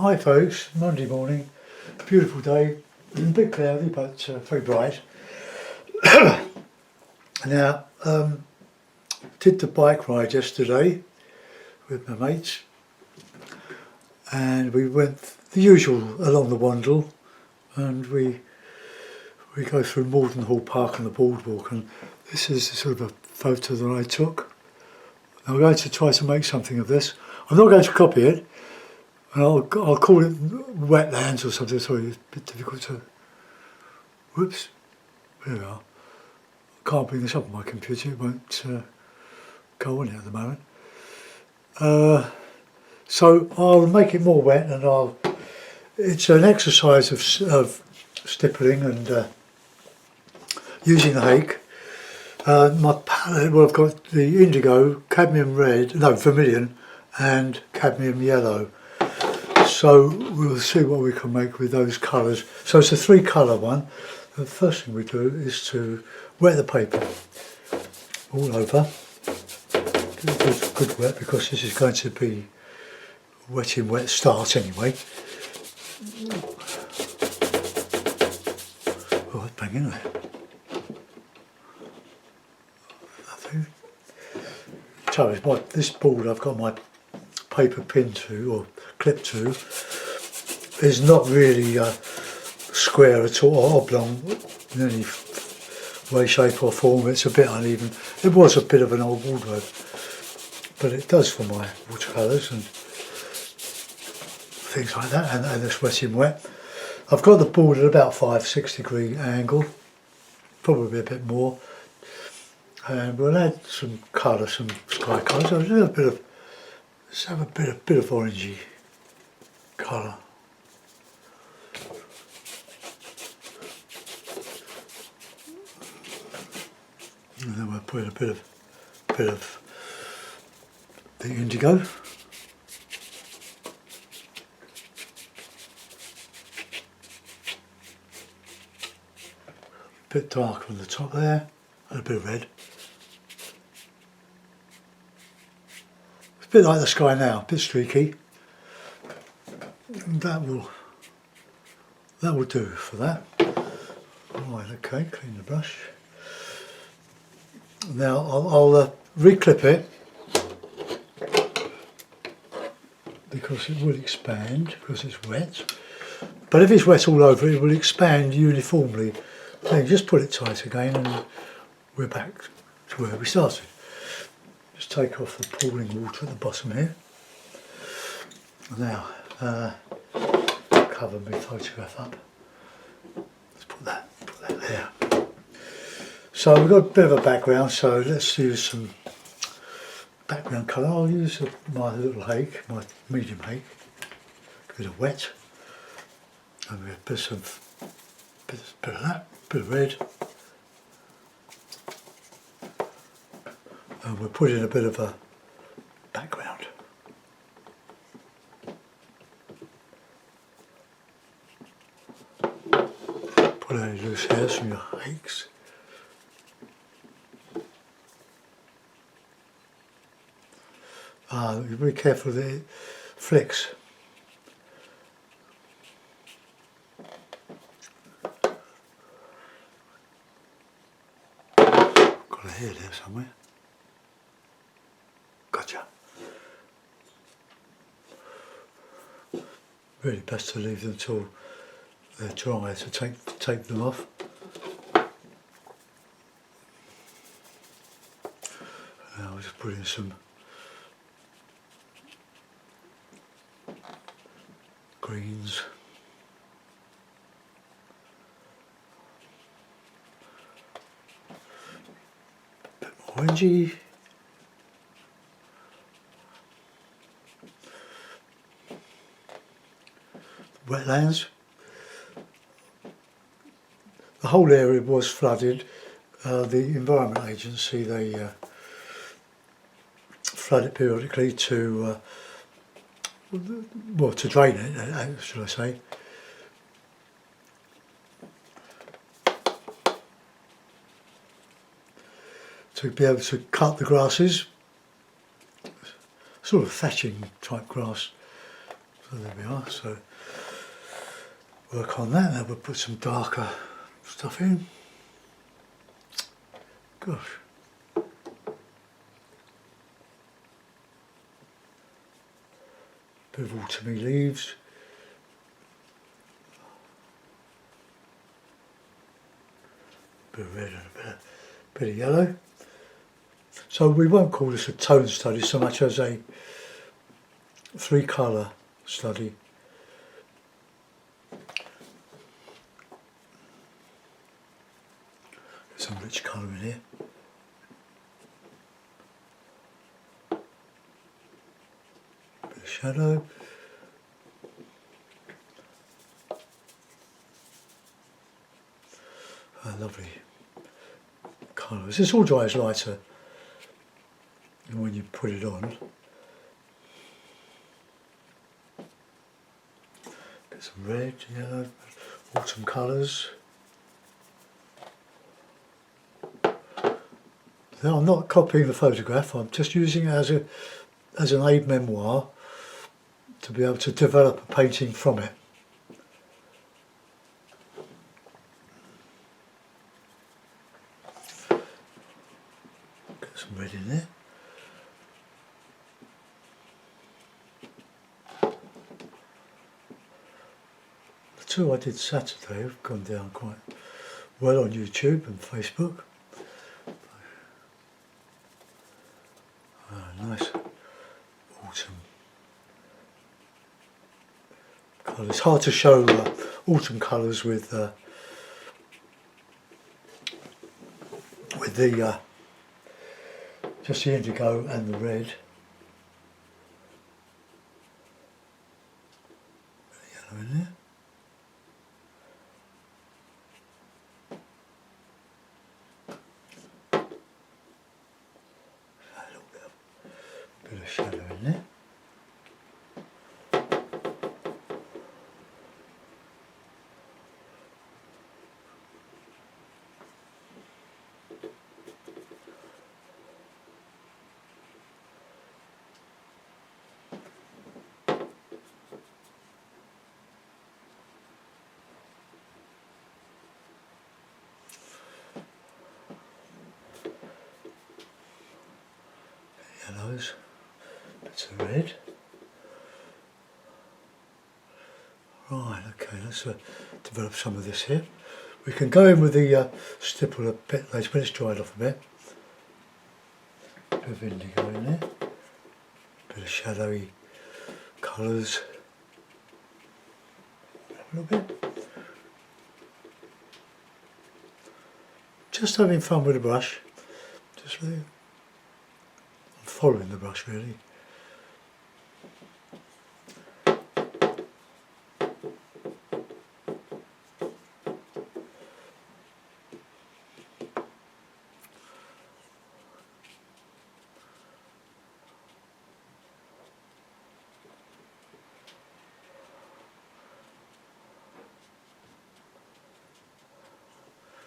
Hi folks, Monday morning, beautiful day, a bit cloudy but very bright. Now, did the bike ride yesterday with my mates and we went the usual along the Wandle, and we go through Morden Hall Park on the boardwalk, and this is sort of a photo that I took. I'm going to try to make something of this. I'm not going to copy it. And I'll call it Wetlands or something. Sorry, it's a bit difficult to. Whoops. There we are. I can't bring this up on my computer. It won't go on it at the moment. So I'll make it more wet, and it's an exercise of stippling and using the hake. My palette. Well, I've got the indigo, cadmium red, no, vermilion, and cadmium yellow. So we'll see what we can make with those colours. So it's a 3-colour one. The first thing we do is to wet the paper all over. Good wet, because this is going to be wet in wet start anyway. Oh, it's banging there. Nothing. So this board I've got my paper pin to, or clip to, is not really square at all, or oblong in any way, shape or form. It's a bit uneven. It was a bit of an old wardrobe, but it does for my watercolours and things like that, and it's wet in wet. I've got the board at about 5-6 degree angle, probably a bit more, and we'll add some colour, some sky colours. So let's have a bit of orangey colour. And then we'll put a bit of the indigo. A bit dark on the top there, and a bit of red. A bit like the sky now, a bit streaky. And that will do for that. Right, okay, clean the brush. Now I'll reclip it, because it will expand because it's wet. But if it's wet all over, it will expand uniformly. Then just put it tight again, and we're back to where we started. Just take off the pooling water at the bottom here. Now, cover my photograph up. Let's put that there. So we've got a bit of a background, so let's use some background colour. I'll use my little hake, my medium hake, a bit of wet, and we have bit of that, bit of red. And we'll put in a bit of a background. Put any loose hairs from your hakes. Be very careful that it flicks. Got a hair there somewhere. Gotcha. Really best to leave them till they're dry, to take them off. Now we'll just put in some greens. A bit more orangey. Wetlands. The whole area was flooded. The Environment Agency, they flood it periodically to drain it, should I say. To be able to cut the grasses, sort of thatching type grass, So there we are. So work on that. Now we'll put some darker stuff in. Gosh. Bit of autumny leaves. Bit of red and a bit of yellow. So we won't call this a tone study so much as a 3-colour study. Some rich colour in here. Bit of shadow. Lovely colours. This all dries lighter when you put it on. Get some red, yellow, autumn colours. Now I'm not copying the photograph, I'm just using it as an aid memoir to be able to develop a painting from it. Get some red in there. The two I did Saturday have gone down quite well on YouTube and Facebook. Nice autumn colour. It's hard to show autumn colours with the just the indigo and the red. Yellow in there. Bit of shadow in there. Yellows. Bits of red. Right, okay, let's develop some of this here. We can go in with the stipple a bit later when it's dried off a bit. Bit of indigo in there. Bit of shadowy colours. A little bit. Just having fun with the brush. Just really following the brush really.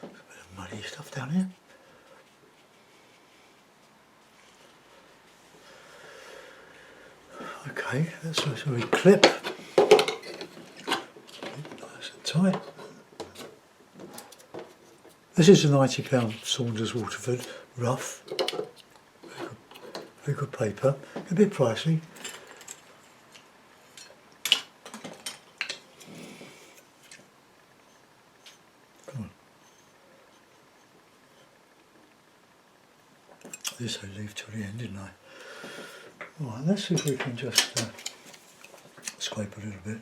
A bit of muddy stuff down here. Okay, that's what we clip. Nice and tight. This is a £90 Saunders Waterford rough. Very good paper. A bit pricey. Come on. This I leave till the end, didn't I? Right, let's see if we can just scrape a little bit.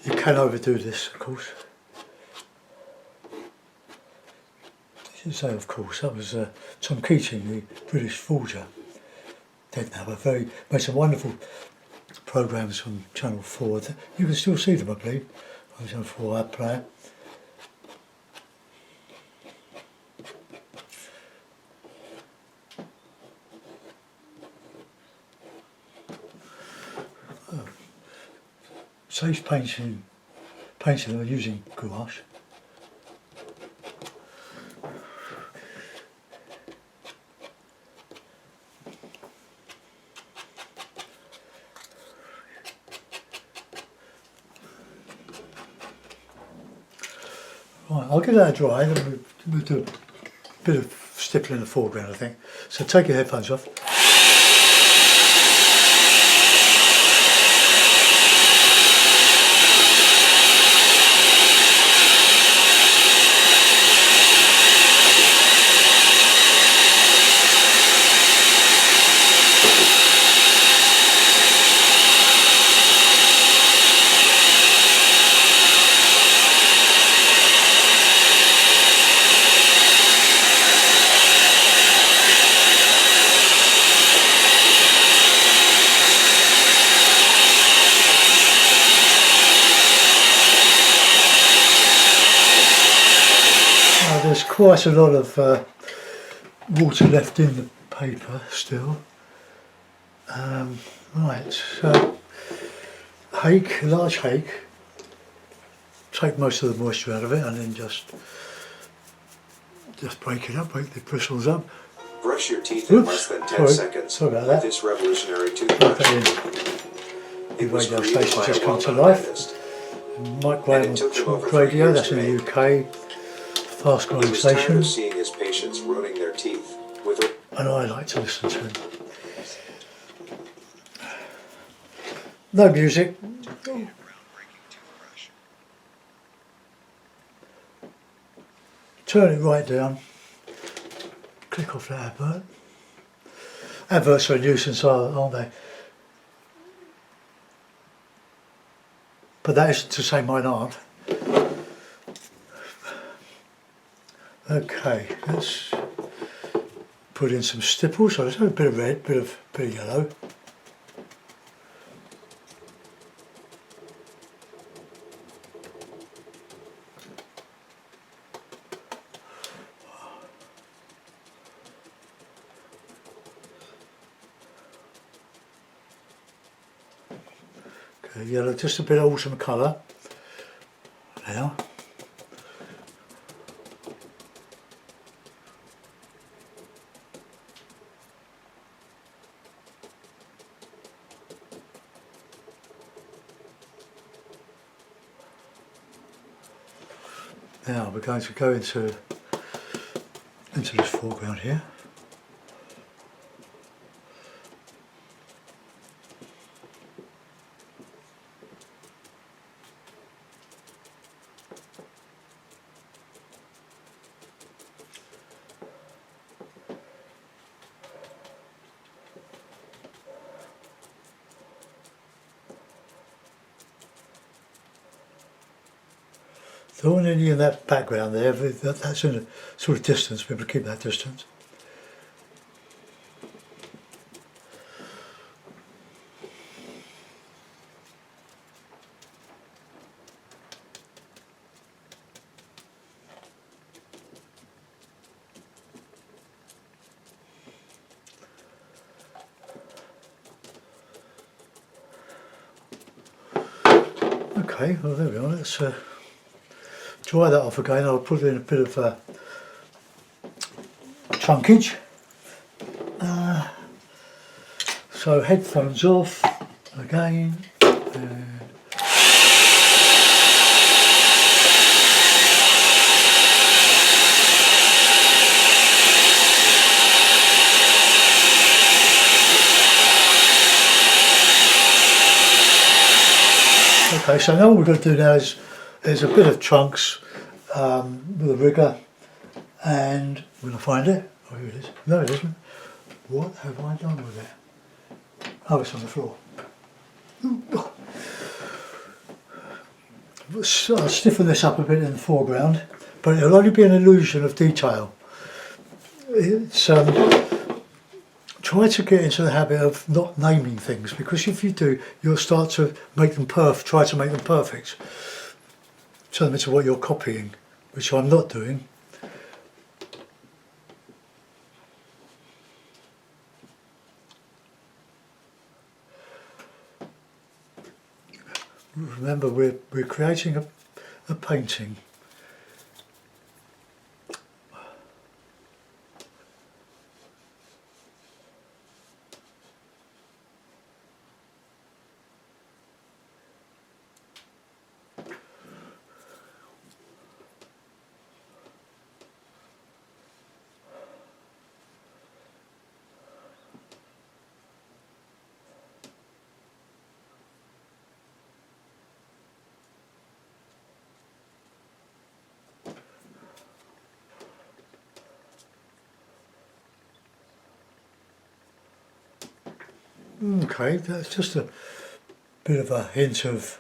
You can overdo this, of course. I should say, of course, that was Tom Keating, the British forger. Didn't have made some wonderful programmes on Channel 4. You can still see them, I believe, Goes on for that player. Saves painting them using gouache. Right, I'll give that a dry, then we'll do a bit of stippling in the foreground, I think. So take your headphones off. There's quite a lot of water left in the paper still. Right, so hake, large hake, take most of the moisture out of it and then just break it up, break the bristles up. Brush your teeth in less than 10 seconds sorry about with that. this revolutionary toothbrush. The radio station just come to life. Mike Graham Talk Radio, that's in the UK. Fast growing station. Of seeing his patients ruining their teeth with and I like to listen to him. No music. Turn it right down. Click off that advert. Adverts are a nuisance, aren't they? But that isn't to say mine aren't. Okay, let's put in some stipples. So there's a bit of red, bit of yellow. Okay, yellow, just a bit of autumn colour. Now. Now we're going to go into this foreground here. The one in that background there, that's in a sort of distance, we will keep that distance. Okay, well there we are, let's dry that off again. I'll put in a bit of trunkage. So headphones off again. Okay, so now what we're going to do now is there's a bit of trunks with a rigger, and I'm going to find it. Oh, here it is. No, it isn't. What have I done with it? Oh, it's on the floor. So I'll stiffen this up a bit in the foreground, but it'll only be an illusion of detail. It's try to get into the habit of not naming things, because if you do, you'll start to make them try to make them perfect. turn them into what you're copying, which I'm not doing. Remember, we're creating a painting. Okay, that's just a bit of a hint of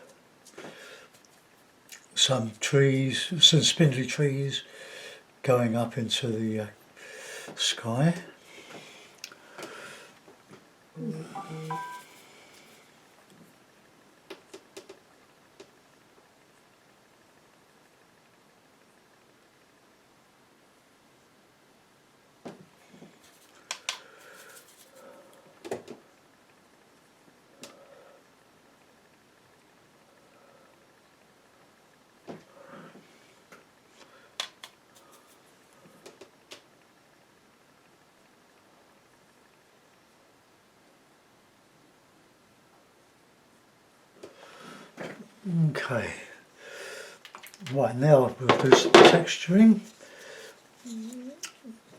some trees, some spindly trees going up into the sky. Okay, right, now we'll do some texturing.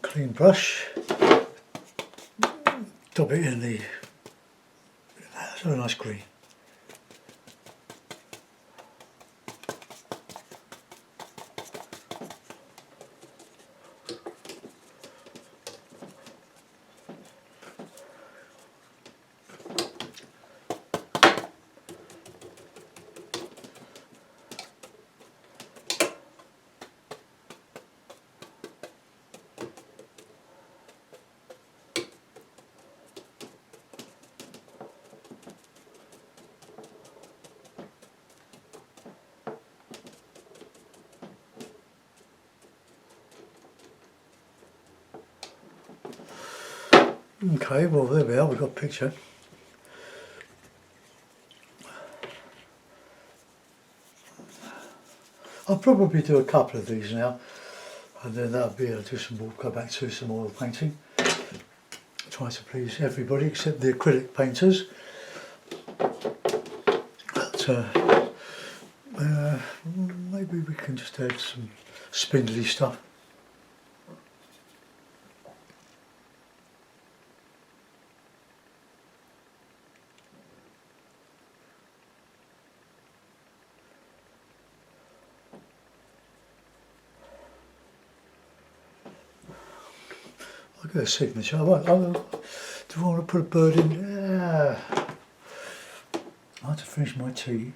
Clean brush, dab it in the, that's a nice green. Okay, well there we are, we've got a picture. I'll probably do a couple of these now, and then that'll be able to do some more, go back to some oil painting. Try to please everybody except the acrylic painters. But maybe we can just add some spindly stuff. I'll get a signature. Do I want to put a bird in? Yeah. I have to finish my tea.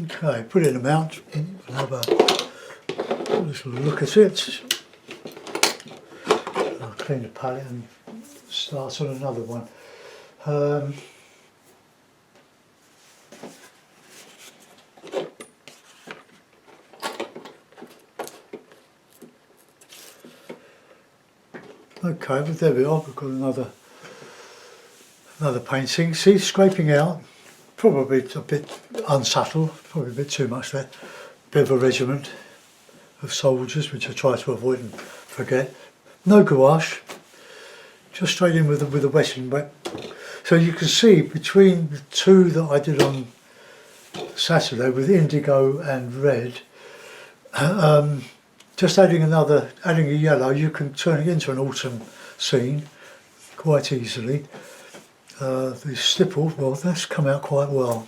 Okay, put in a mount and have a little look at it. I'll clean the palette and start on another one. Okay, but there we are, we've got another painting. See, scraping out. Probably a bit unsubtle, probably a bit too much there. Bit of a regiment of soldiers, which I try to avoid and forget. No gouache, just straight in with a wetting wet. So you can see between the two that I did on Saturday with indigo and red, just adding a yellow, you can turn it into an autumn scene quite easily. The stipple, well, that's come out quite well.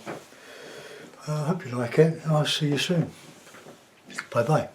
I hope you like it, and I'll see you soon. Bye bye.